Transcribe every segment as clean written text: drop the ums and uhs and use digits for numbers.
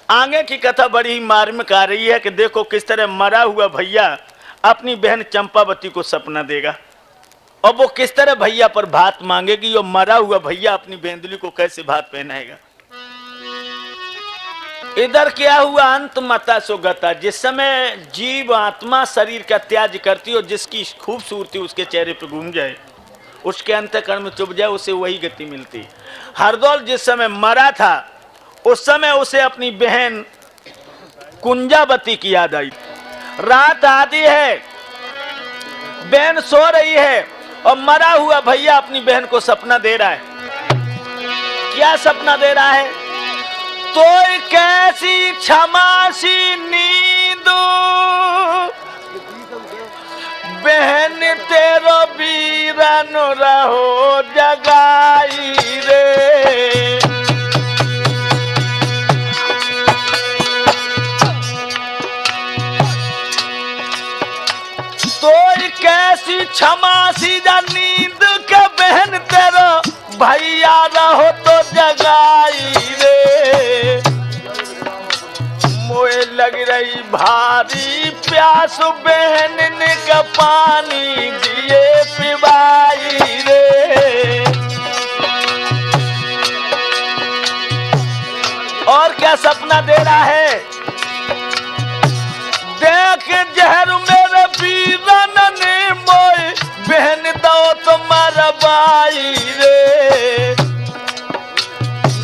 आगे की कथा बड़ी ही मार्मिक आ रही है कि देखो किस तरह मरा हुआ भैया अपनी बहन चंपावती को सपना देगा और वो किस तरह भैया पर भात मांगेगी और मरा हुआ भैया अपनी बेंदुली को कैसे भात पहनाएगा। इधर क्या हुआ, अंत मता सुगता, जिस समय जीव आत्मा शरीर का त्याग करती हो, जिसकी खूबसूरती उसके चेहरे पर घूम जाए, उसके अंतःकरण में चुभ जाए, उसे वही गति मिलती। हरदौल जिस समय मरा था उस समय उसे अपनी बहन कुंजावती की याद आई। रात आती है, बहन सो रही है और मरा हुआ भैया अपनी बहन को सपना दे रहा है। क्या सपना दे रहा है? तो कैसी क्षमासी नींद बहन तेरो वीरन रहो जगाई रे। तो कैसी क्षमासी नींद के बहन तेरो भैया रहो तो जगाई रे। मोए लग रही भारी प्यास बहन ने का पानी दिए पिवाई रे। और क्या सपना दे रहा है? देख जहर मेरे वीरन ने मोए बहन दो तो मरवाई रे।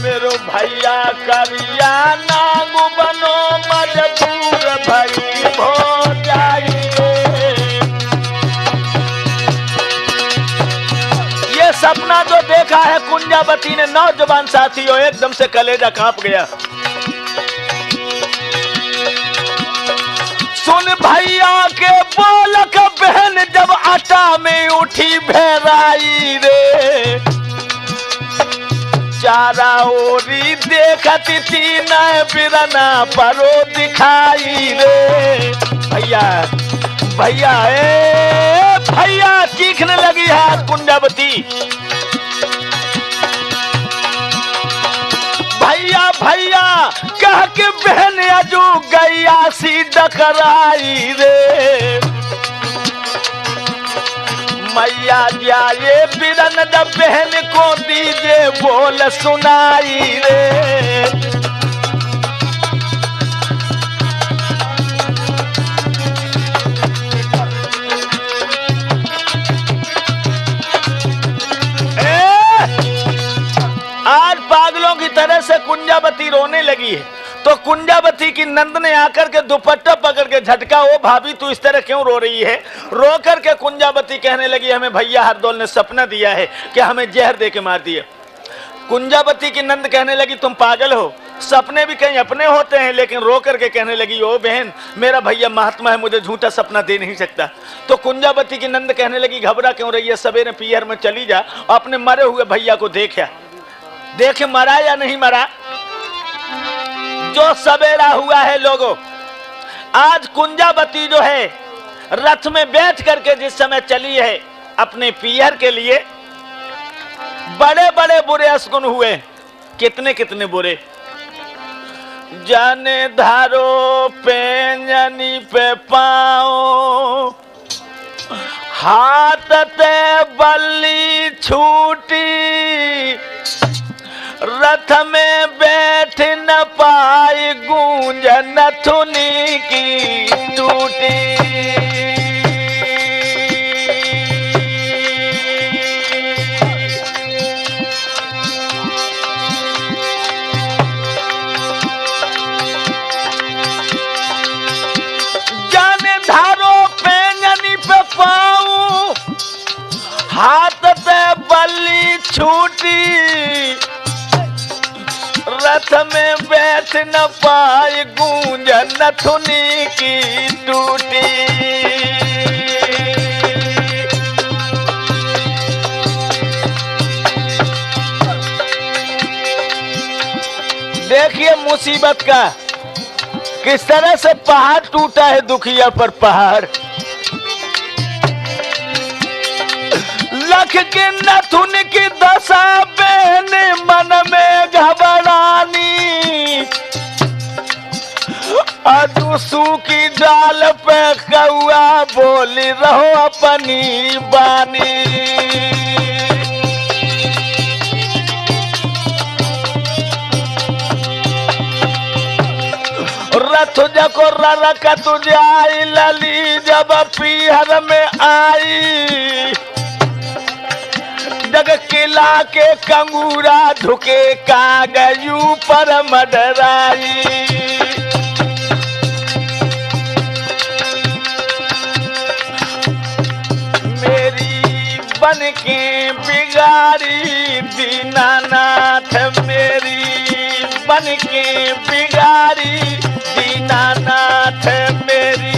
मेरो भैया करिया नागु बनो मजबूर भई हो जाई रे। ये सपना जो देखा है कुंजावती ने, नौजवान साथियों, एकदम से कलेजा कांप गया। सुन भैया के बोलक बहन जब आटा में उठी भेराई रे। चारा ओरी देखती तीन बिरना परो दिखाई रे। भैया भैया भैया चीखने लगी है कुंजावती। भैया भैया कह के बहन अजू गैया सी डकराई रे। मैया जाए बिरन जब बहन को दीजे बोल सुनाई रे। आज पागलों की तरह से कुंजावती रोने लगी है, तो कुंजावती की नंद ने आकर के दुपट्टा पकड़ के झटका, ओ भाभी तू इस तरह क्यों रो रही है? रो करके कुंजावती कहने लगी, हमें भैया हरदौल ने सपना दिया है कि हमें जहर दे के मार दिया। कुंजावती की नंद कहने लगी तुम पागल हो, सपने भी कहीं अपने होते हैं। लेकिन रो करके कहने लगी, ओ बहन मेरा भैया महात्मा है, मुझे झूठा सपना दे नहीं सकता। तो कुंजावती की नंद कहने लगी, घबरा क्यों रही है, सवेरे पीहर में चली जा, अपने मरे हुए भैया को देखा, देखे मरा या नहीं मरा। जो सवेरा हुआ है लोगों, आज कुंजावती जो है रथ में बैठ करके जिस समय चली है अपने पीहर के लिए, बड़े बड़े बुरे असगुन हुए। कितने कितने बुरे। जाने धारो पेंजनी पे पाओ, हाथ ते बल्ली छूटी, रथ में बैठ न पाई गूंज नथुनी की टूटी। जाने धारो पेंजनी पे पाऊं, हाथ पे बल्ली छूटी, रथ में बैठ न पाई गूंज नथुनी की टूटी। देखिए मुसीबत का किस तरह से पहाड़ टूटा है दुखिया पर पहाड़। लख के नथुन की दशा बहन मन में घबरानी, अदुसू की डाल पे कौआ बोली रहो अपनी बानी। रथ जको ररक तुझे आई लली जब पीहर में आई। जग किला के कंगूरा धुके कागजू पर मडराई। बन के बिगाड़ी दीनानाथ मेरी, बन के बिगाड़ी दीनानाथ मेरी।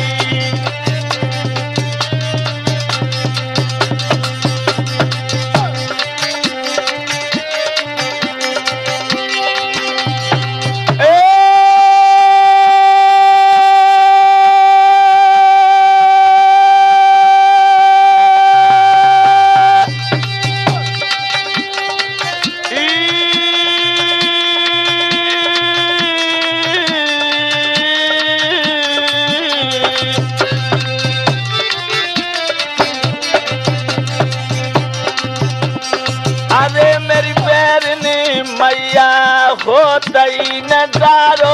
हो तई नजारो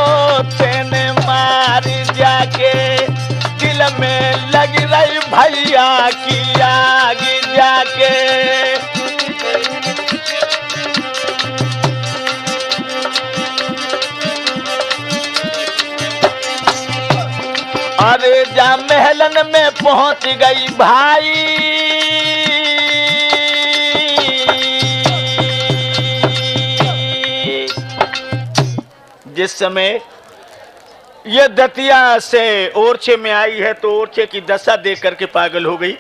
तेने मार जाके दिल में लग रही भैया की आग जाके। अरे जा महलन में पहुंच गई भाई। जिस समय ये दतिया से ओरछे में आई है तो ओरछे की दशा देख करके पागल हो गई।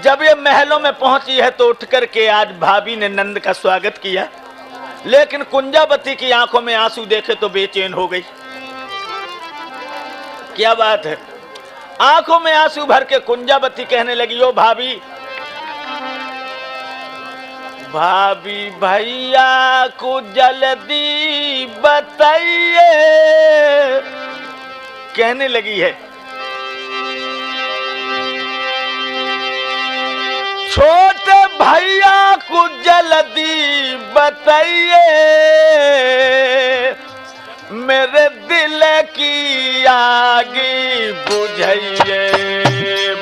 जब ये महलों में पहुंची है तो उठ करके आज भाभी ने नंद का स्वागत किया, लेकिन कुंजावती की आंखों में आंसू देखे तो बेचैन हो गई। क्या बात है? आंखों में आंसू भर के कुंजावती कहने लगी, ओ भाभी भाभी भैया को जल्दी बताइए। कहने लगी है छोटे भैया को जल्दी बताइए, मेरे दिल की आग बुझाइए।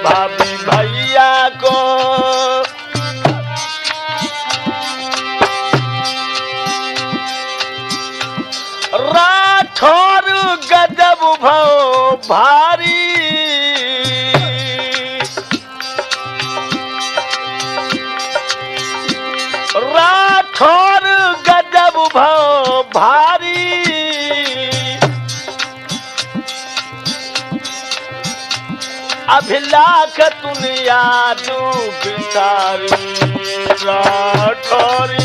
भाभी भैया को राठौर गजब भव भारी, राठौर गजब भव भारी। अभिलाख दुनिया दू बिसारी राठौरी।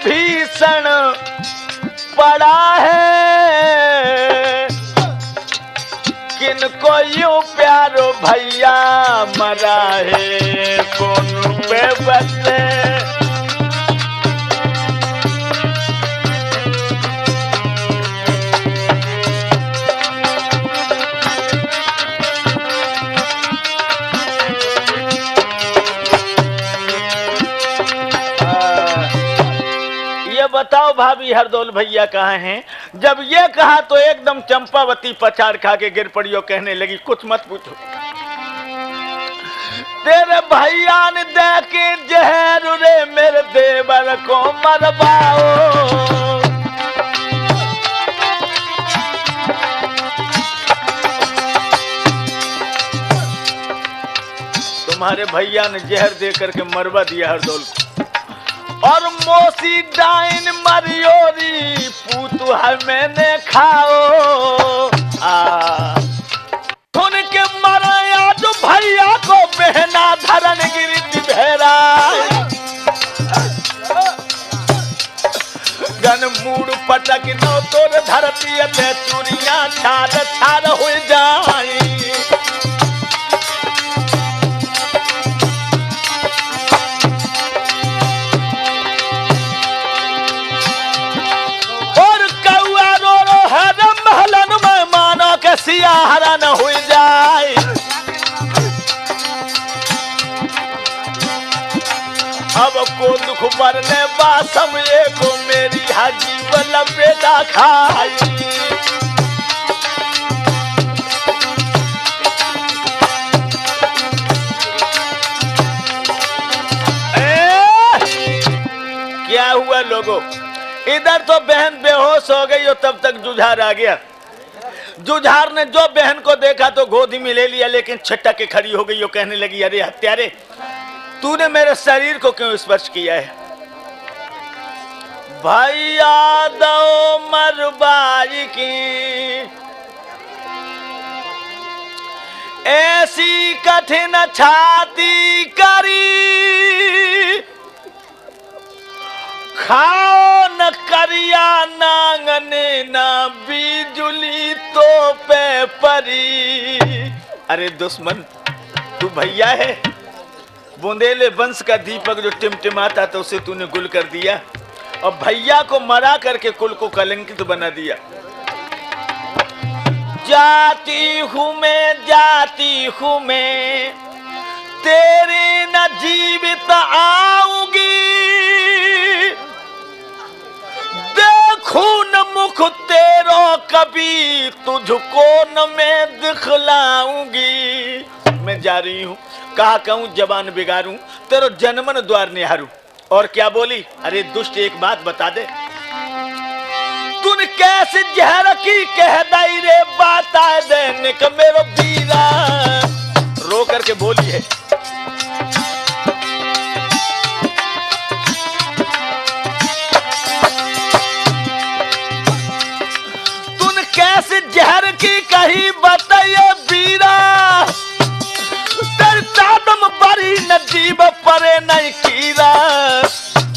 भीषण पड़ा है, किनको यूं प्यारो भैया मरा है। कौन पे बदले बताओ भाभी हरदौल भैया कहाँ हैं? जब ये कहा तो एकदम चंपावती पछाड़ खा के गिर पड़ी और कहने लगी, कुछ मत पूछो, तेरे भैया ने दे के जहर रे मेरे देवर को मरवाओ। तुम्हारे भैया ने जहर दे करके मरवा दिया हरदौल को। और मोसी डाइन मरियोरी पूतु है मैंने खाओ। सुन के मरा आज भैया को बहना धरन गिरी भेरा। गन मूड पट तक नो तोर धरती ते चूड़ियां छार छार हो जाई। और कौआ रो रो है महलन में मानो के सिया हरा न हो जाए। अब को दुख मरने बासम को मेरी हाजी वाला बेटा खाई। क्या हुआ लोगों, इधर तो बहन बेहोश हो गई और तब तक जुझार आ गया। जुझार ने जो बहन को देखा तो गोदी में ले लिया, लेकिन छटक के खड़ी हो गई और कहने लगी, अरे हत्यारे, तूने मेरे शरीर को क्यों स्पर्श किया है? भैया दो मरबाई की ऐसी कठिन छाती करी, खाओ न करिया नांगने ना बिजुली तो पे परी। अरे दुश्मन, तू भैया है, बुंदेले वंश का दीपक जो टिमटिमाता था उसे तूने गुल कर दिया और भैया को मरा करके कुल को कलंकित बना दिया। जाती हूँ मैं तेरे न जीवित आऊंगी, देखूं न मुख तेरो कभी तुझको न मैं दिखलाऊंगी। मैं जा रही हूँ, कहा कहूं जबान बिगाड़ूं, तेरो जन्मन द्वार निहारूं। और क्या बोली, अरे दुष्ट एक बात बता दे, तूने कैसे जहर की कह दाई रे बता देने का मेरो बीरा। रो करके बोली है, तूने कैसे जहर की कही बताइए बीरा, तादम बड़ी नजीब परे नहीं कीरा।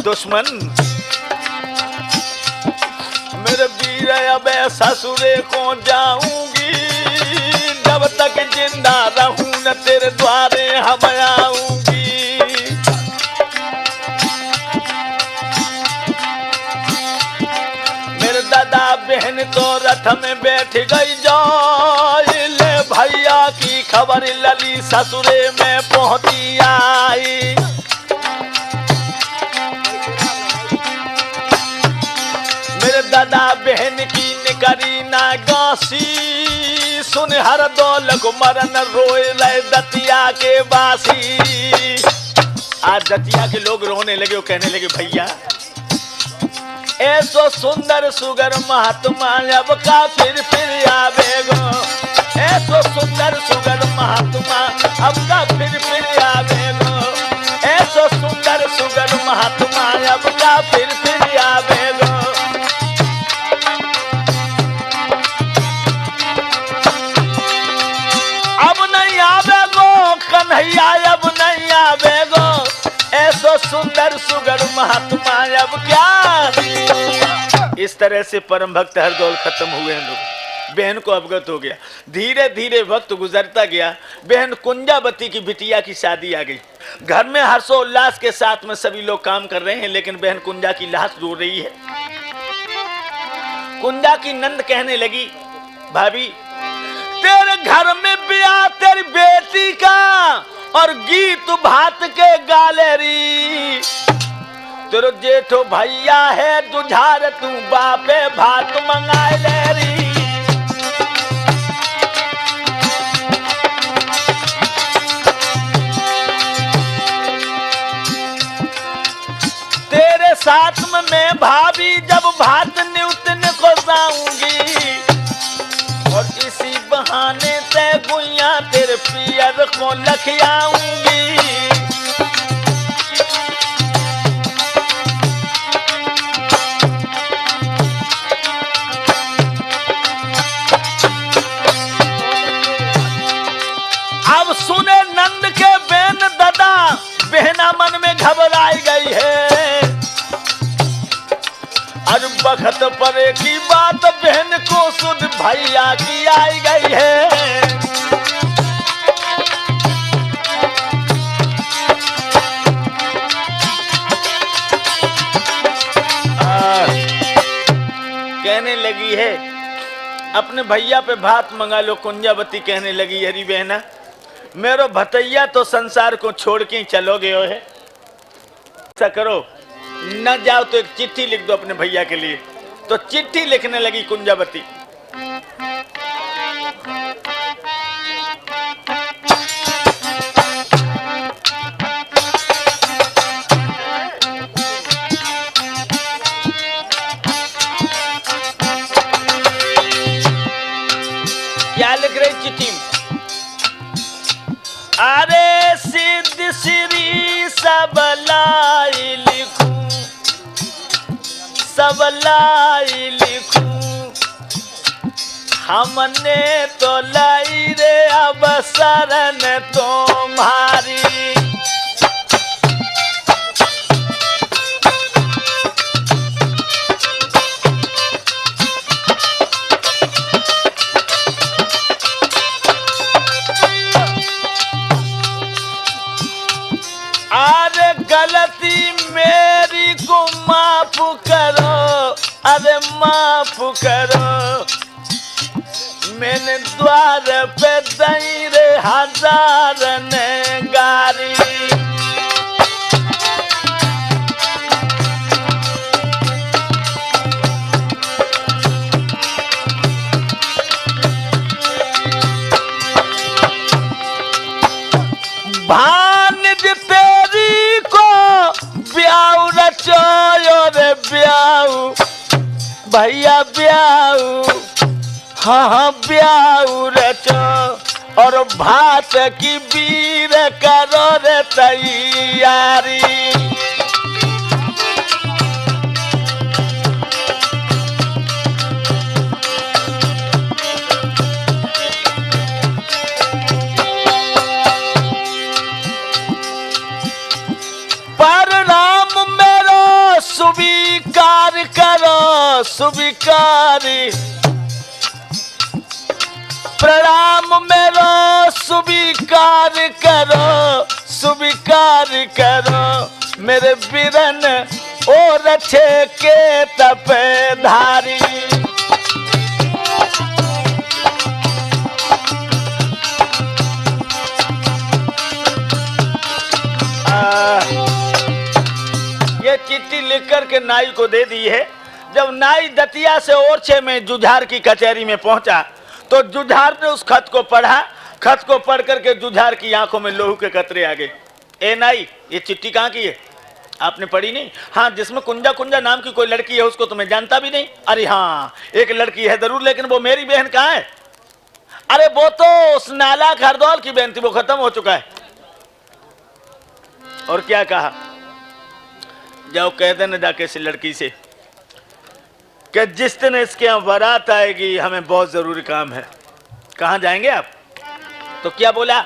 दुश्मन मेरे वीर अब ससुरे को जाऊंगी, जब तक जिंदा रहूं न तेरे द्वारे हम आऊंगी। मेरे दादा बहन तो रथ में बैठ गई, ले भैया की खबर लली ससुरे में पहुंची आई। मेरे दादा बहन की निकरी ना गासी, सुन हर दौल को मरन रोए ले दतिया के बासी। आज दतिया के लोग रोने लगे और कहने लगे, भैया ऐसो सुंदर सुगर महात्मा अब का फिर आवेगो, ऐसो सुंदर सुगर महात्मा अब का फिर आवेगो, ऐसो सुंदर सुगर महात्मा अब का फिर आवेगो। अब नहीं आवेगो कन्हैया, अब नहीं आवेगो, ऐसो सुंदर सुगर महात्मा अब क्या। इस तरह से परम भक्त हरदौल खत्म हुए हैं लोग। बहन को अवगत हो गया, धीरे धीरे वक्त गुजरता गया। बहन कुंजावती की बिटिया की शादी आ गई। घर में हर्षोल्लास के साथ में सभी लोग काम कर रहे हैं, लेकिन बहन कुंजा की लाश रो रही है। कुंजा की नंद कहने लगी, भाभी तेरे घर में ब्याह तेरी बेटी का और गीत भात के गालेरी, तेरो जेठो भैया है जुझार तू बापे भात मंगाए ले री। तेरे साथ में मैं भाभी जब भात न्यूतन को जाऊंगी, और इसी बहाने से गुइया तेरे पियर को लखियाऊंगी। अब सुने नंद के बहन दादा, बहना मन में घबराई गई है। आज बखत परे की बात बहन को सुध भैया की आई गई है। कहने लगी है अपने भैया पे भात मंगा लो। कुंजावती कहने लगी हरी बहना मेरो भतैया तो संसार को छोड़ के ही चलोगे हो है। ऐसा करो न जाओ तो एक चिट्ठी लिख दो अपने भैया के लिए। तो चिट्ठी लिखने लगी कुंजावती। क्या लिख रही चिट्ठी? अरे सिद्ध श्री सबलाई लिखूं, सबलाई लिखूं, हमने तो लाई रे अब शरण तुम्हारी। अरे गलती मेरी को माफ करो, अरे माफ करो, मैंने द्वार पे दई रे हजार ने गारी। भानिज तेरी को ब्याऊ रचो रे ब्याऊ, भैया ब्याऊ, हाँ ब्याऊ रचो और भात की बीर करो रे तैयारी। परिणाम मेरो स्वीकार करो, स्वीकारी प्रणाम मेरो स्वीकार करो, स्वीकार करो, मेरे बिरन ओ रछे के तपे धारी। ये चिट्ठी लिख कर के नाई को दे दी है। जब नाई दतिया से ओरछे में जुझार की कचहरी में पहुंचा तो जुझार ने उस खत को पढ़ा। खत को पढ़ करके जुझार की आंखों में लोहू के कतरे आ गए। ए नाई ये चिट्ठी कहाँ की है? आपने पढ़ी नहीं? हाँ, जिसमें कुंजा कुंजा नाम की कोई लड़की है उसको तो मैं जानता भी नहीं। अरे हाँ एक लड़की है जरूर, लेकिन वो मेरी बहन कहाँ है? अरे वो तो उस नाला खरदौल की बहन थी, वो खत्म हो चुका है। और क्या कहा? जाओ कह देना जाके इस लड़की से कि जिस दिन इसके यहाँ बारात आएगी हमें बहुत जरूरी काम है। कहाँ जाएंगे आप? तो क्या बोला?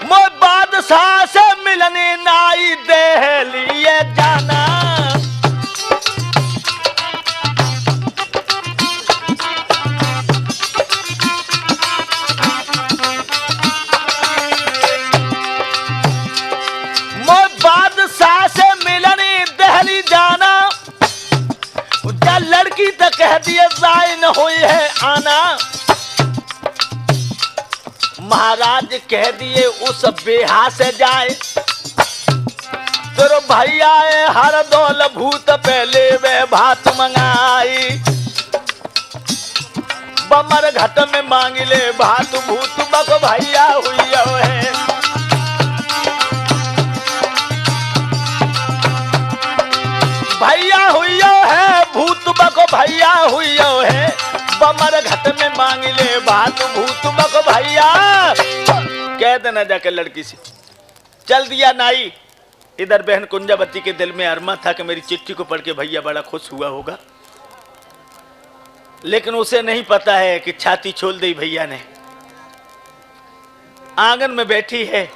मैं बादशाह से मिलने नाई दे लिए जाना, मैं बादशाह से मिलने दहली जाना। जा लड़की तो कह दिए जाए न हुई है आना। महाराज कह दिए उस बेहा से जाए, तेरो भैया हर दौल भूत पहले वे भात मंगाई। बमर घट में मांग ले भात भूत बक भैया हुई है। भैया हुई है भूत बक भैया हुई है। बमर घट में मांग ले भात भूत बक भैया। कह देना जाकर लड़की से। चल दिया नाई। इधर बहन कुंजावती के दिल में अरमा था कि मेरी चिट्ठी को पढ़ के भैया बड़ा खुश हुआ होगा, लेकिन उसे नहीं पता है कि छाती छोड़ दी भैया ने। आंगन में बैठी है।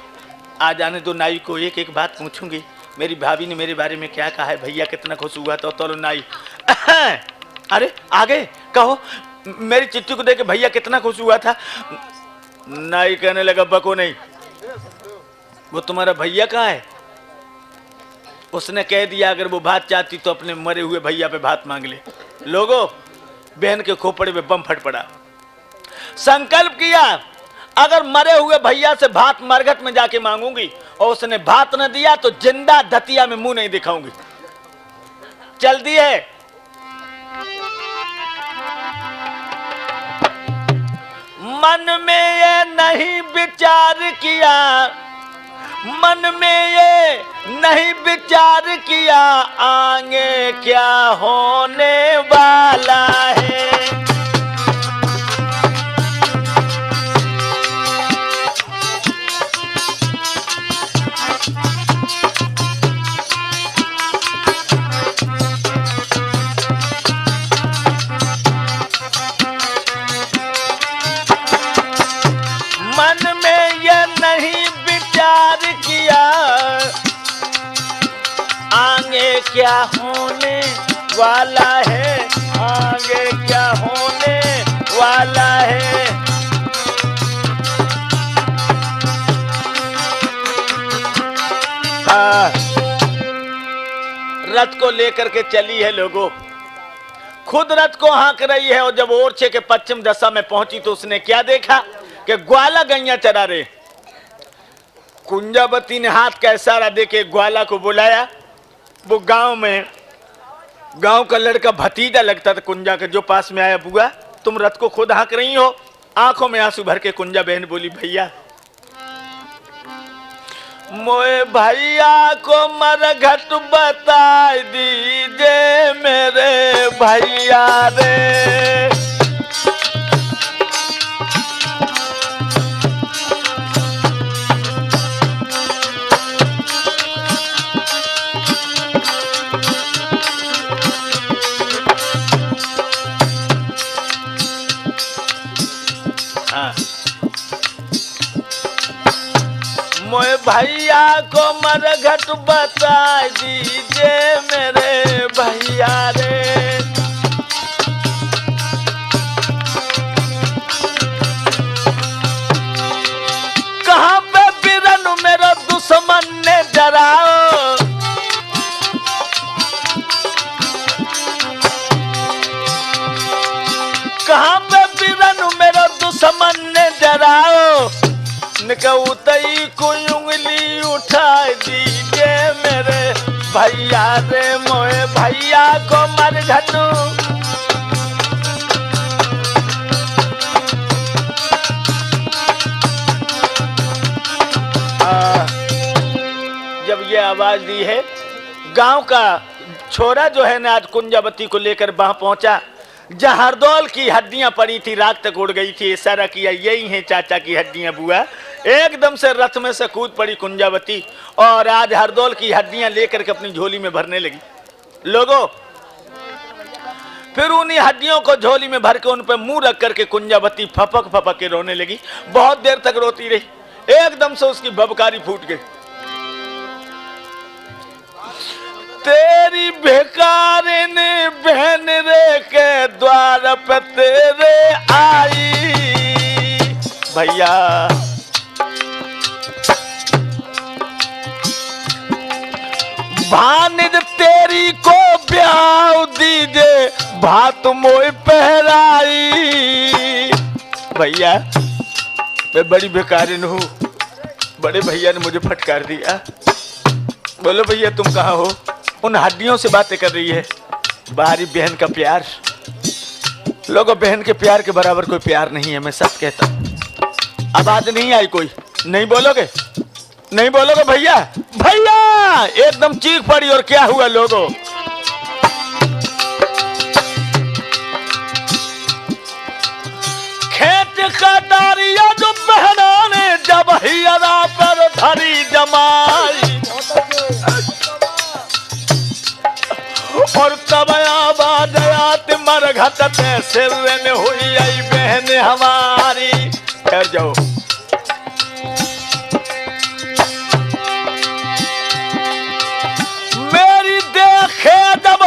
आ जाने दो नाई को, एक एक बात पूछूंगी। मेरी भाभी ने मेरे बारे में क्या कहा है, भैया कितना खुश हुआ था। तो नाई अरे आगे कहो, मेरी चिट्ठी को देख के भैया कितना खुश हुआ था। नाई कहने लगा बको नहीं, वो तुम्हारा भैया कहाँ है? उसने कह दिया अगर वो बात चाहती तो अपने मरे हुए भैया पे बात मांग ले। लोगों, बहन के खोपड़े में बम फट पड़ा। संकल्प किया अगर मरे हुए भैया से भात मरघट में जाके मांगूंगी और उसने भात न दिया तो जिंदा धतिया में मुंह नहीं दिखाऊंगी। चल दी है। मन में ये नहीं विचार किया, मन में ये नहीं विचार किया, आगे क्या होने वाला है। मन में ये नहीं विचार किया, आगे क्या होने वाला है, आगे क्या होने वाला है। रथ को लेकर के चली है लोगों, खुद रथ को हाँक रही है। और जब ओरछे के पश्चिम दशा में पहुंची तो उसने क्या देखा कि ग्वाला गैया चरा रहे। कुंजावती ने हाथ का इशारा देके ग्वाला को बुलाया। वो गांव में गांव का लड़का भतीजा लगता था कुंजा के, जो पास में आया, बुआ तुम रथ को खुद हाँक रही हो? आंखों में आंसू भर के कुंजा बहन बोली भैया, मोए भैया को मरघट बता दीजिए मेरे भैया रे। मोए भैया को मरघट बता दीजिए मेरे भैया रे। कहाँ पे बिरन मेरा दुश्मन ने डराओ, कहाँ पे बिरन मेरा दुश्मन ने डराओ, निकउतई को उंगली उठा दीजिए मेरे भैया रे। मोए भैया को मरघट जब ये आवाज दी है, गांव का छोरा जो है ना आज कुंजावती को लेकर वहां पहुंचा जहां हरदौल की हड्डियां पड़ी थी, रात तक उड़ गई थी। इशारा किया यही है चाचा की हड्डियां बुआ। एकदम से रथ में से कूद पड़ी कुंजावती और आज हरदौल की हड्डियां लेकर के अपनी झोली में भरने लगी। लोगों, फिर उन्हीं हड्डियों को झोली में भर के उन पर मुंह रख करके कुंजावती फपक फपक के रोने लगी। बहुत देर तक रोती रही। एकदम से उसकी बबकारी फूट गई। तेरी बेकारिन बहन रे के द्वार पे तेरे आई भैया, भानिज तेरी को ब्याह दीजे भात मोई पहराई। भैया मैं बड़ी बेकारिन हूँ, बड़े भैया ने मुझे फटकार दिया। बोलो भैया तुम कहाँ हो? उन हड्डियों से बातें कर रही है। बाहरी बहन का प्यार, लोगों बहन के प्यार के बराबर कोई प्यार नहीं है, मैं सच कहता हूँ। आवाज नहीं आई कोई? नहीं बोलोगे? नहीं बोलोगे भैया? भैया एकदम चीख पड़ी। और क्या हुआ लोगों? खेत का दारिया जो बहना ने जब हियरा पर धरी जमाई, और तब आवाज आती मरघट पे सिर में हुई आई बहन हमारी। ठहर जाओ।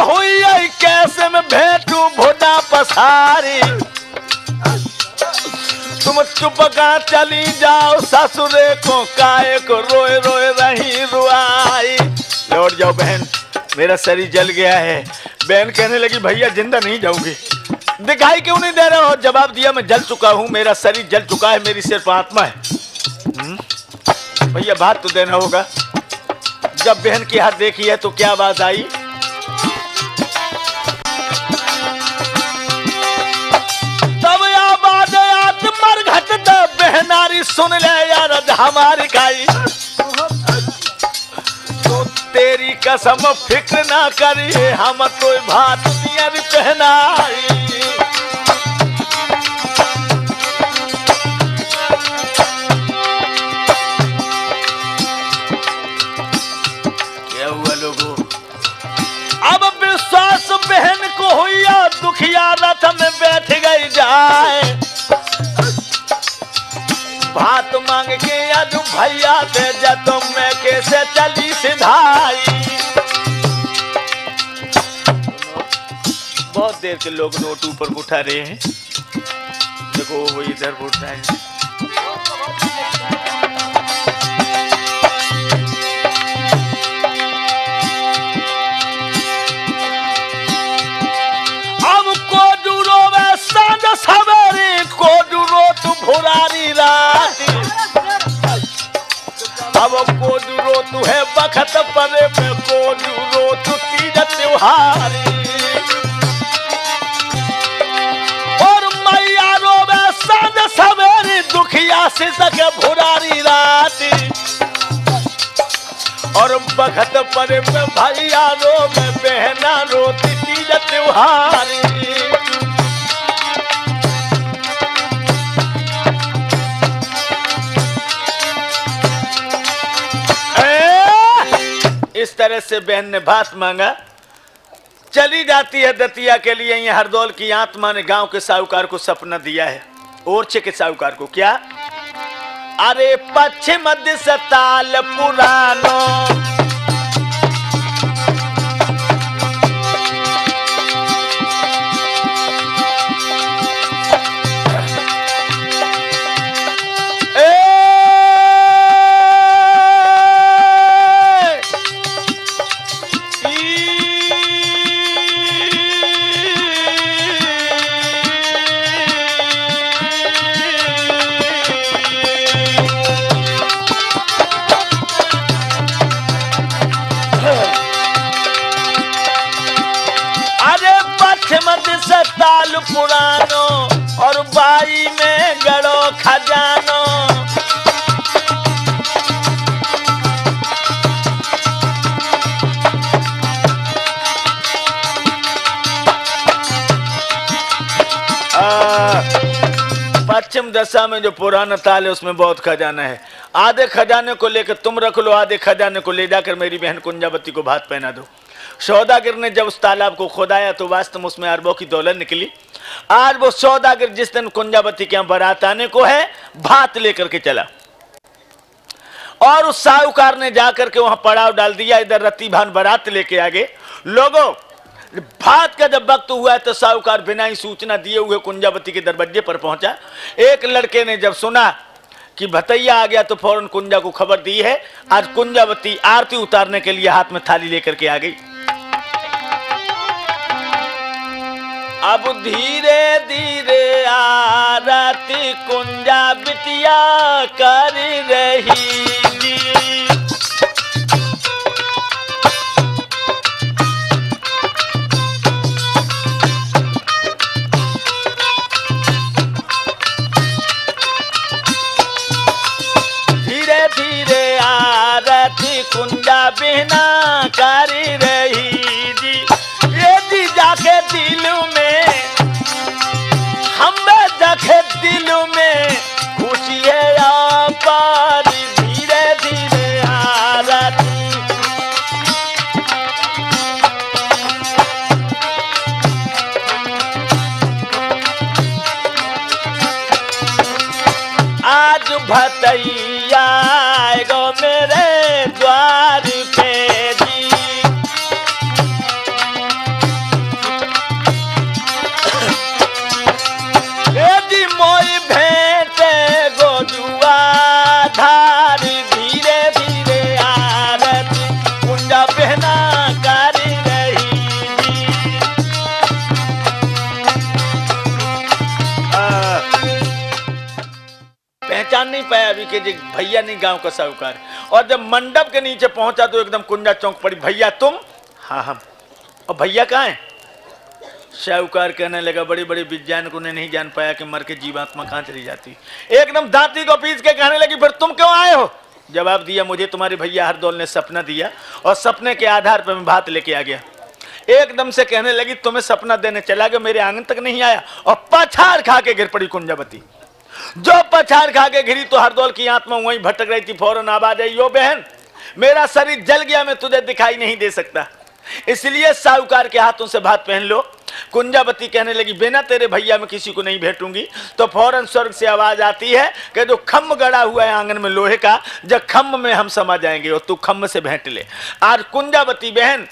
हुई आई कैसे में भेंटू भोटा पसारी, तुम चुप का चली जाओ ससुरे को काहे को रोए रोए रही रुआई। लौट जाओ बहन, मेरा शरीर जल गया है। बहन कहने लगी भैया जिंदा नहीं जाऊंगी। दिखाई क्यों नहीं दे रहे हो? जवाब दिया मैं जल चुका हूं, मेरा शरीर जल चुका है, मेरी सिर्फ आत्मा है। भैया बात तो देना होगा। जब बहन की हाथ देखी है तो क्या आवाज आई? तब आवाज आत मर घट द बहनारी सुन ले यार हमारी खाई, तो तेरी कसम फिक्र ना करिए हम तो भात नियर पहनाई। अब विश्वास बहन को हुआ दुखिया रथ में बैठ गई जाए, बात मांग के आज भैया दे जा तुम मैं कैसे चली सिधाई। बहुत देर के लोग नोट ऊपर उठा रहे हैं, देखो वो इधर उठ रहा है। सवेरे को डूरो तू भुरारी रात, अब को डूरो तू है बखत परे में, को डूरो तू तीज त्योहारी। और मैया रोवे सांझ सवेरे दुखिया से सके भुरारी रात, और बखत परे में भैया रोवे बहना रोती तीज त्योहारी। इस तरह से बहन ने भात मांगा, चली जाती है दतिया के लिए। ये हरदौल की आत्मा ने गांव के साहूकार को सपना दिया है, ओरछे के साहूकार को। क्या? अरे पश्चिम दिस ताल पुरानो, ताल पुरानो और बाई में गड़ो खजानो, पश्चिम दशा में जो पुराना ताल है उसमें बहुत खजाना है। आधे खजाने को लेकर तुम रख लो, आधे खजाने को ले जाकर मेरी बहन कुंजावती को भात पहना दो। सौदागर ने जब उस तालाब को खोदाया तो वास्तव में उसमें अरबों की दौलत निकली। आज वो सौदागर जिस दिन कुंजावती के यहाँ बारात आने को है भात लेकर के चला, और उस साहूकार ने जाकर के वहां पड़ाव डाल दिया। इधर रत्ती भान बारात लेके आ गए लोगों। भात का जब वक्त हुआ तो साहूकार बिना ही सूचना दिए हुए कुंजावती के दरवाजे पर पहुंचा। एक लड़के ने जब सुना कि भतैया आ गया तो फौरन कुंजा को खबर दी है। आज कुंजावती आरती उतारने के लिए हाथ में थाली लेकर के आ गई। अब धीरे धीरे आरती कुंजा बिटिया कर रही जी, धीरे धीरे आरती कुंजा बिना कर रही जी। ये जी जाके दिल में हमें जाके दिल में खुशी है आपार, धीरे धीरे आरती आज भतैया गो मेरे द्वार पे जी। पहचान नहीं पाया अभी कि भैया नहीं गांव का साहूकार। और जब मंडप के नीचे पहुंचा तो एकदम कुंजा चौंक पड़ी, भैया तुम? हाँ हम। और भैया कहाँ है? साहूकार कहने लगा बड़ी बड़ी विज्ञान को नहीं जान पाया कि मर के जीवात्मा कहाँ चली जाती। एकदम दांती को पीस के कहने लगी फिर तुम क्यों आए हो? जवाब दिया मुझे तुम्हारे भैया हरदौल ने सपना दिया और सपने के आधार पर मैं भात लेके आ गया। एकदम से कहने लगी तुम्हें सपना देने चला गया, मेरे आंगन तक नहीं आया और पछाड़ खा के गिर पड़ी कुंजावती। जो पछाड़ खा के गिरी तो हरदौल की आत्मा वहीं भटक रही थी, फौरन आवाज आई, यो बहन मेरा शरीर जल गया, मैं तुझे दिखाई नहीं दे सकता, इसलिए साहूकार के हाथों से भात पहन लो। कुंजावती कहने लगी बिना तेरे भैया में किसी को नहीं भेटूंगी। तो फौरन स्वर्ग से आवाज आती है कि जो खम्भ गड़ा हुआ है आंगन में लोहे का, जब खम्भ में हम समा जाएंगे और तू खम्भ से भेंट ले। आज कुंजावती बहन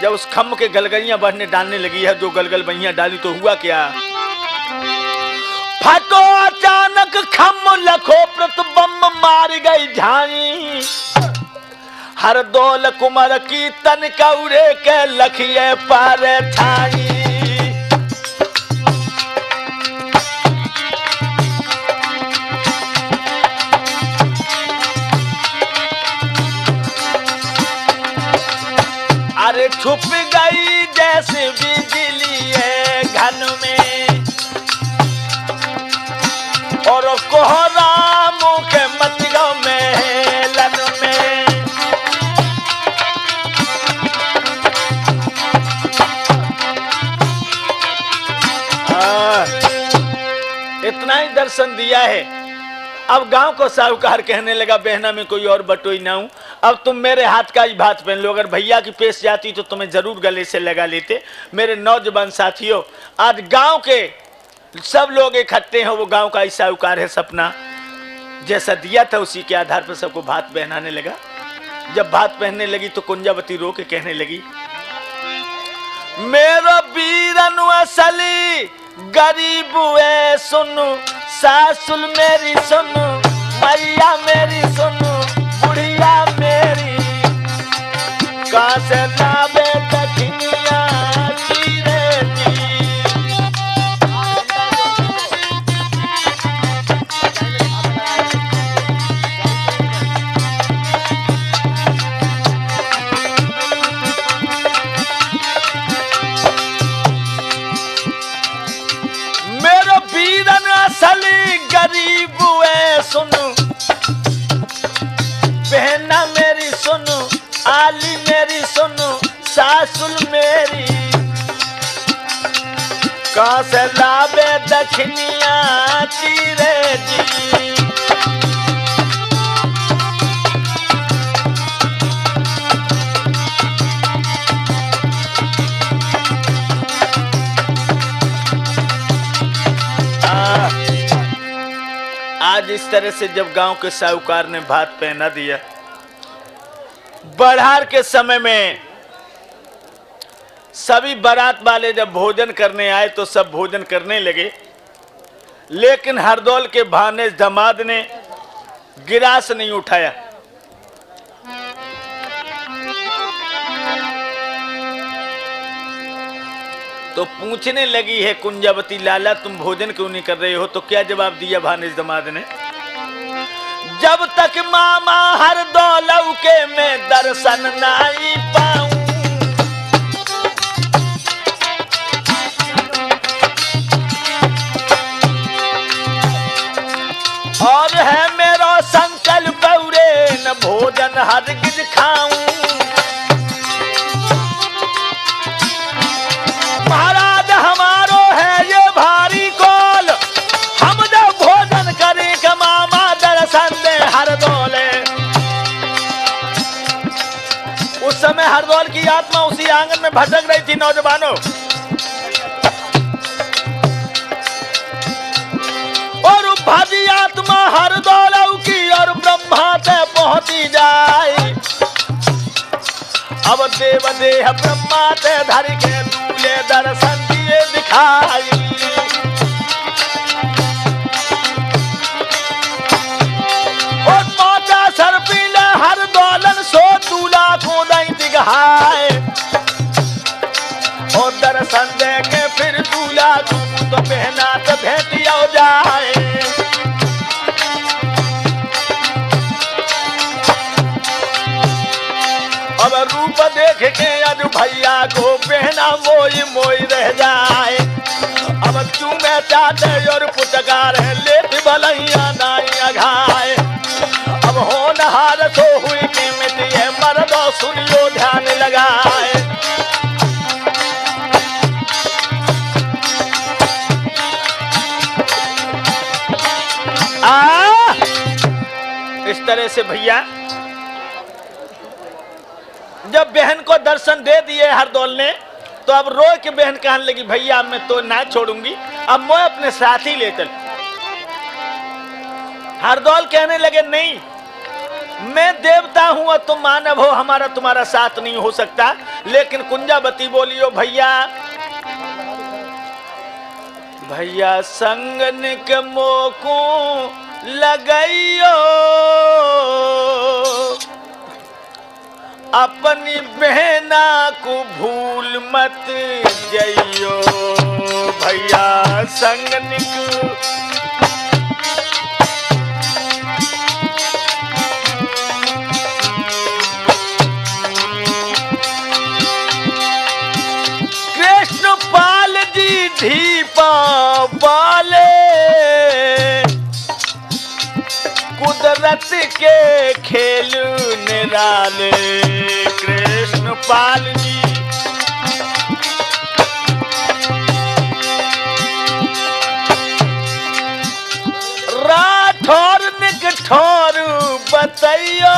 जब उस खम्भ के गलगलियां बढ़ने डालने लगी है, जो गलगल बहियां डाली तो हुआ क्या, फटो अचानक खम्भ लखो प्रतिबंब मार गई झाई, हरदौल कुमार की तन कौरे के लखिए पार छाई। अरे छुप गई जैसे बिजली है घन में और कोहरा मुख मच गो मेलन में। इतना ही दर्शन दिया है। अब गांव को साहूकार कहने लगा बहना में कोई और बटोई ना हूं, अब तुम मेरे हाथ का ही भात पहन लो, अगर भैया की पेश जाती तो तुम्हें जरूर गले से लगा लेते। मेरे नौजवान साथियों, आज गांव के सब लोग इकट्ठे हैं, वो गांव का ही साहूकार है, सपना जैसा दिया था उसी के आधार पर सबको भात पहनाने लगा। जब भात पहनने लगी तो कुंजावती रो के कहने लगी मेरो बीरन असली गरीब है सुनु, सासुल मेरी सुनु, मैया मेरी सुनु, बुढ़िया मेरी कहाँ से लावे दक्षिणिया चीरे दी। मेरो बीरन असली गरीब है सुनु, बहना मेरी सुनु, आली मेरी सुनु, सासुल मेरी कहाँ से लावे दक्षिणिया चीरे जी। आज इस तरह से जब गांव के साहूकार ने भात पहना दिया, बढ़ार के समय में सभी बारात वाले जब भोजन करने आए तो सब भोजन करने लगे, लेकिन हरदौल के भाने दामाद ने गिलास नहीं उठाया। तो पूछने लगी है कुंजावती लाला तुम भोजन क्यों नहीं कर रहे हो? तो क्या जवाब दिया भानेज दामाद ने, जब तक मामा हरदौल के मैं दर्शन नहीं पाऊं, और है मेरा संकल्प पूरे न भोजन हरगिज खाऊं। महाराज हमारो है ये भारी कौल, हम जब भोजन करें कि मामा दर्शन दे हरदौले। उस समय हरदौल की आत्मा उसी आंगन में भटक रही थी। नौजवानों, और भाजी आत्मा हरदौल की और ब्रह्मा से पहुंची जाए। अब देव देह ब्रह्मा ते धर के दूले दर्शन दिए दिखाई। और पहुंचा सर पीले हरदौलन सो दूल्हा को नहीं दिखाए। और दर्शन दे के फिर दूल्हा को तो पहना तो भेटिया जाए। भैया को बहना मोई मोई रह जाए। अब चूमे चाटे और पुचकार है लेत भलैया नाई अघाए। अब होनहार तो हुई की मिट्टी मर्दो सुनियो ध्यान लगाए। इस तरह से भैया जब बहन को दर्शन दे दिए हरदौल ने, तो अब रो के बहन कहने लगी भैया मैं तो ना छोड़ूंगी, अब मैं अपने साथ ही ले चल। हरदौल कहने लगे नहीं, मैं देवता हूं और तुम मानव हो, हमारा तुम्हारा साथ नहीं हो सकता। लेकिन कुंजावती बोली ओ भैया, भैया संगनिक मोको लगाइयो, अपनी बहना को भूल मत जाइयो। भैया संगनिक कृष्णपाल जी धीपा बाले, कुदरत के खेल निराले। कृष्णपाल जी राठौर निकठौर बतैयो,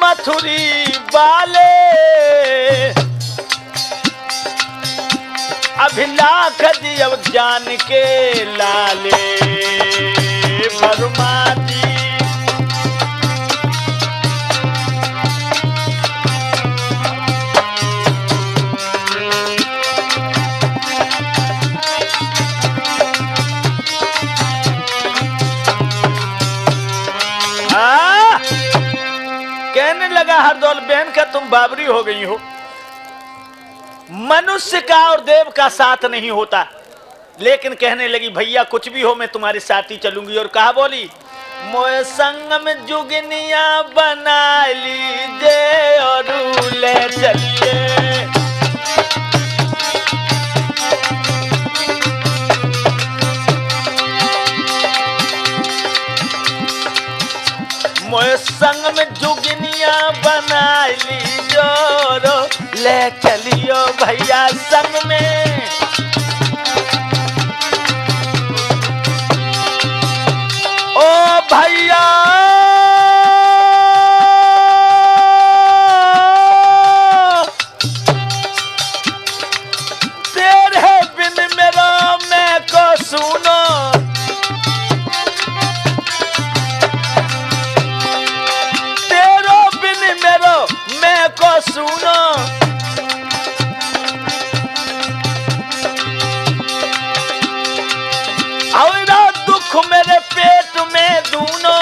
मथुरी बाले, अभिलाख दियव जान के लाले। बर्मा जी कहने लगा हरदौल बहन का तुम बाबरी हो गई हो, मनुष्य का और देव का साथ नहीं होता। लेकिन कहने लगी भैया कुछ भी हो मैं तुम्हारे साथ ही चलूंगी। और कहा बोली, मोए संग में जुगनिया बना लीजिए और ले चलिए। मोए संग में जुगनिया बना लीजो, ले चलियो भैया संग में। ओ भैया तेरे बिन मेरा मैं को सुनो, को सुनो। और दुख मेरे पेट में दूनो,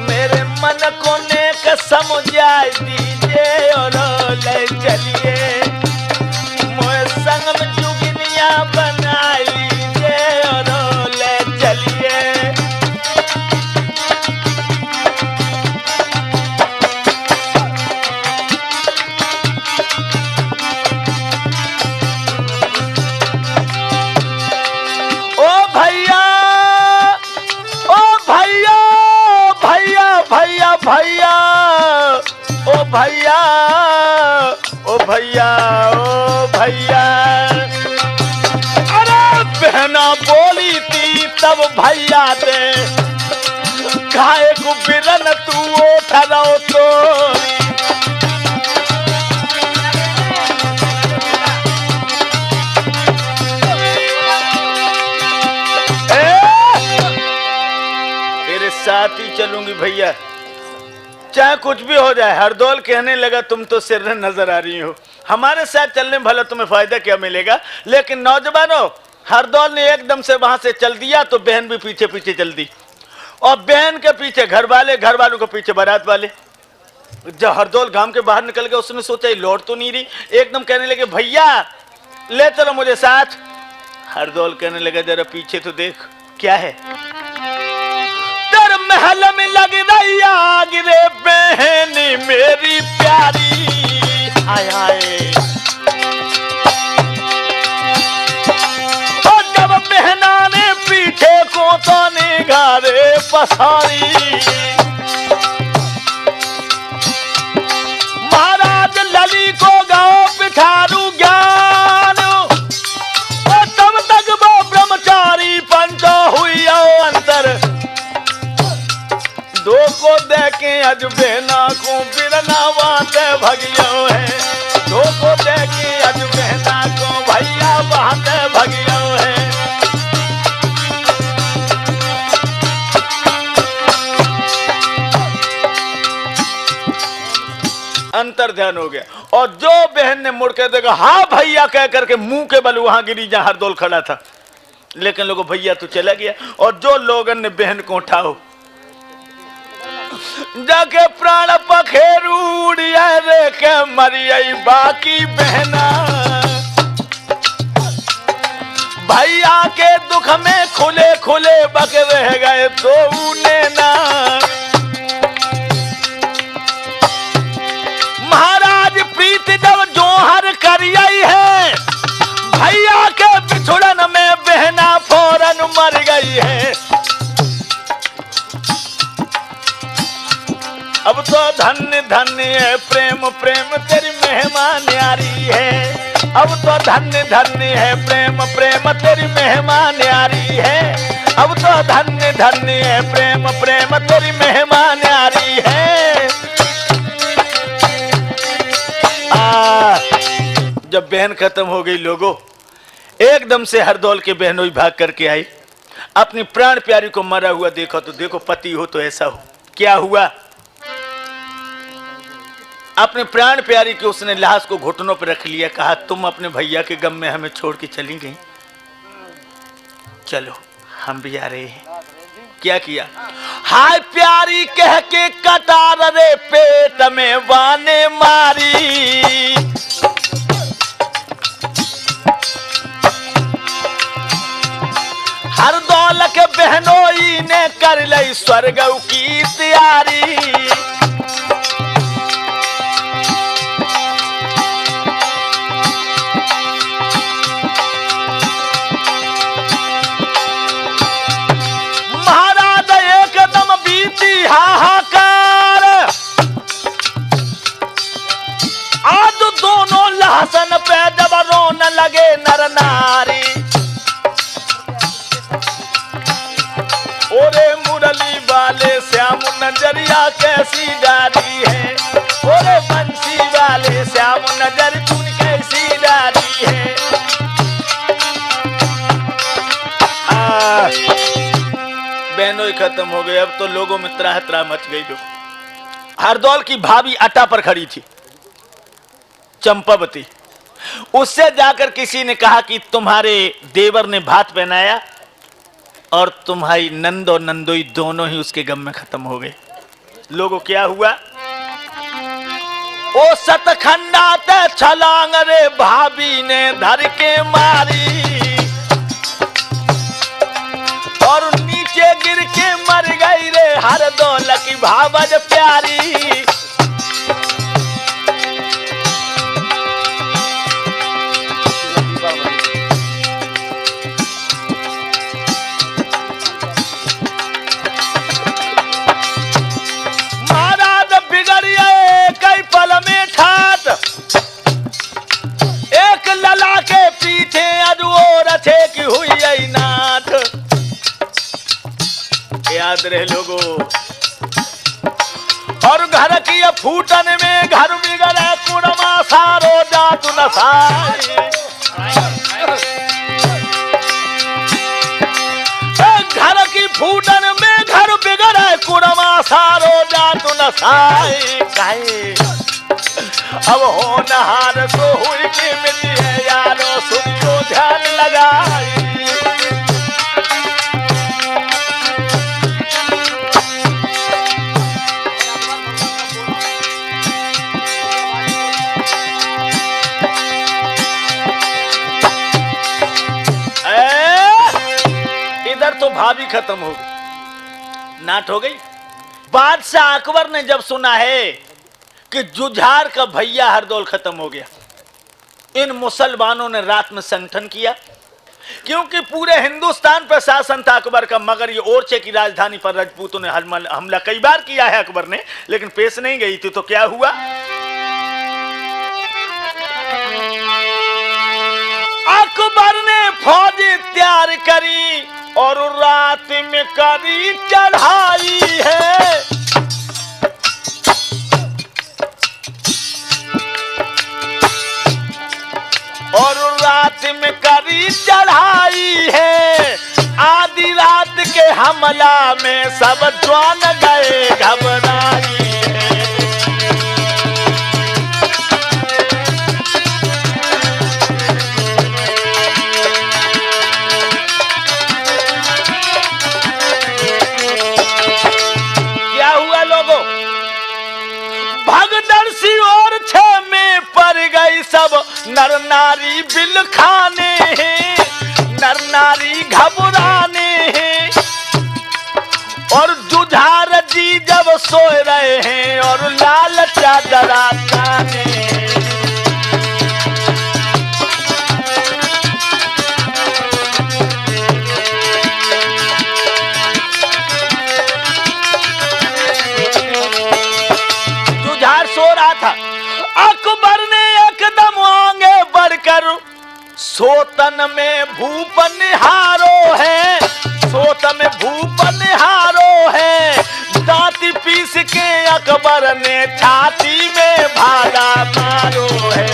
मेरे मन को नेक समझा दीजिए और ले चलिए। मोए संग में जुगनिया बना लीजिए और ले चलिए। भैया ओ भैया ओ भैया ओ भैया, अरे बहना बोली थी तब भैया दे, खाए को बिरन तू उठा तोरी। तेरे साथ ही चलूंगी भैया, चाहे कुछ भी हो जाए। हरदौल कहने लगा तुम तो सिर नजर आ रही हो, हमारे साथ चलने भला तुम्हें फायदा क्या मिलेगा। लेकिन नौजवानों, हरदौल ने एकदम से वहां से चल दिया तो बहन भी पीछे पीछे चल दी। और बहन के पीछे घर वाले, घर वालों के पीछे बारात वाले। जब हरदौल गांव के बाहर निकल गए, उसने सोचा लौट तो नहीं रही, एकदम कहने लगे भैया ले चलो मुझे साथ। हरदौल कहने लगा जरा पीछे तो देख क्या है। तेरे महल में लग रही आग रे बहन मेरी प्यारी, हाय हाय। और जब बहना ने पीछे को तो निगारे पसारी, महाराज लली को गाओ पिठारू ज्ञान, और तब तक वो ब्रह्मचारी पंचो हुई अंतर। दो को देखे अजबे ना को बिरना बाते भगियो है, दो को देखे अजबे ना को भैया बाते भगियो है। अंतर ध्यान हो गया। और जो बहन ने मुड़ के देखा हाँ भैया कह करके मुंह के बल वहां गिरी जहां हरदौल खड़ा था, लेकिन लोगों भैया तो चला गया। और जो लोगन ने बहन को उठाओ जाके प्राण पखेरू रे के मरियई बाकी बहना, भैया के दुख में खुले खुले बक रह गए तो नैना। महाराज प्रीत जब जोहर करियई है, भैया के बिछुड़न में बहना फौरन मर गई है। अब तो धन्य धन्य है प्रेम प्रेम तेरी मेहमान यारी है, अब तो धन्य धन्य है प्रेम प्रेम तेरी मेहमान यारी है, अब तो धन्य धन्य है प्रेम प्रेम तेरी मेहमान यारी है। जब बहन खत्म हो गई लोगों, एकदम से हरदौल के बहनों भाग करके आई, अपनी प्राण प्यारी को मरा हुआ देखो तो देखो, पति हो तो ऐसा हो। क्या हुआ, अपने प्राण प्यारी के उसने लाश को घुटनों पर रख लिया, कहा तुम अपने भैया के गम में हमें छोड़ के चली गई, चलो हम भी आ रहे हैं। क्या किया, हाय प्यारी कह के कटार रे पेट में बाने मारी, हरदौल के बहनोई ने कर ली स्वर्ग की तैयारी। महाराज एकदम बीती हाहाकार, आज दोनों लहसन पे जब रोने लगे नर नारी। ओरे मुरली वाले श्याम नजरिया कैसी डारी है, ओरे बंसी वाले श्याम नजर तू कैसी डारी है। बहनों ही खत्म हो गए, अब तो लोगों में त्राह त्राह मच गई। हरदौल की भाभी अटा पर खड़ी थी, चंपावती, उससे जाकर किसी ने कहा कि तुम्हारे देवर ने भात पहनाया और तुम्हारी नंद और नंदोई दोनों ही उसके गम में खत्म हो गए। लोगों क्या हुआ, ओ सतखंडा ते छलांग रे भाभी ने धर के मारी, और नीचे गिर के मर गई रे हरदौल की भावज प्यारी। महाराज बिगड़िए कई पल में ठाट, एक लला के पीछे अजोर थे की हुई नाथ। याद रहे लोगों, और घर की फूटन में घर बिगड़े कुड़मा सारो जातु नसाई। घर की फूटन में घर बिगड़े कुड़मा सारो जातु नसाई। अब होनहार तो हुई की मिली है यारो, सुन को ध्यान लगाई। तो भाभी खत्म हो गई, नाट हो गई। बादशाह अकबर ने जब सुना है कि जुझार का भैया हरदौल खत्म हो गया, इन मुसलमानों ने रात में संगठन किया, क्योंकि पूरे हिंदुस्तान पर शासन था अकबर का, मगर ये ओरछे की राजधानी पर राजपूतों ने हमला कई बार किया है अकबर ने, लेकिन पेश नहीं गई थी। तो क्या हुआ, अकबर ने फौज तैयार करी और रात में करी चढ़ाई है। और रात में करी चढ़ाई है, आधी रात के हमला में सब जान गए घबराई है। क्या हुआ लोगों, भगदड़ सी और छह में पड़ गई सब नर नारी बिल खाने हैं, नर नारी घबराने हैं। और जुझार जी जब सोए रहे हैं और लाल चादरा ताने हैं। जुझार सो रहा था, अकबर ने एकदम आगे बढ़कर सोतन में भूप निहारो है, सोतन में भूप निहारो है। दांती पीस के अकबर ने छाती में भाला मारो है।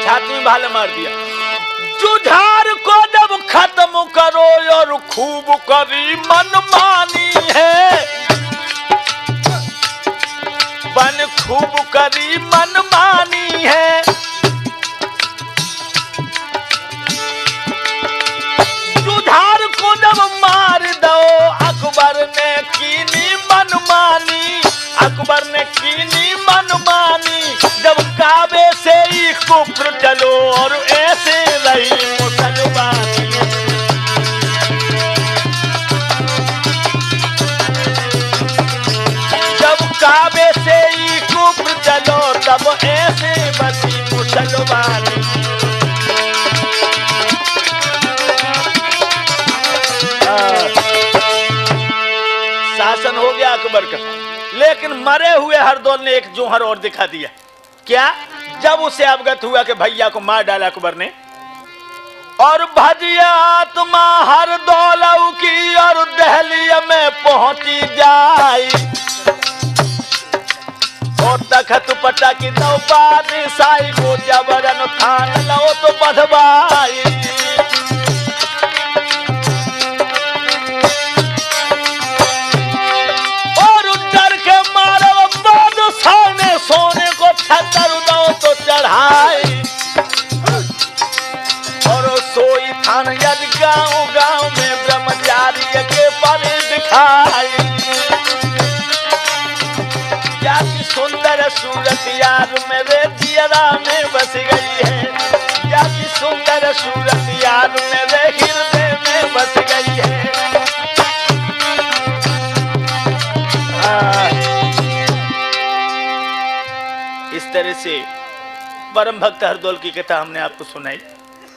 छाती में भाला मार दिया। जुझार को जब खत्म करो और खूब करी मनमानी है, बन खूब करी मनमानी है। जुझार को जब मार दो अकबर ने कीनी मनमानी, अकबर ने कीनी मनमानी। जब काबे से ही कुफ्र चलो और ऐसे रही मुसलमानी। जब काबे से ही कुफ्र चलो तब ऐसे बसी मुसलमानी। शासन हो गया अकबर का, लेकिन मरे हुए हरदौल ने एक जोहर और दिखा दिया। क्या, जब उसे अवगत हुआ कि भैया को मार डाला अकबर ने, और भजिया आत्मा हरदौल की और दहलिया में पहुंची जाई। और तखत पटा की नौबाद साई को जबरन थान लो तो बधवाई। और डर के मारे बादशाह ने सोने को छतर दो तो चढ़ाई। और सोई थान यद गांव गांव में ब्रह्मचारी के पर दिखाई। क्या की सुंदर सूरत यार मेरे दियरा में बस गई है, क्या की सुंदर सूरत यार मेरे हृदय में बस गई है। इस तरह से परम भक्त हरदौल की कथा हमने आपको सुनाई।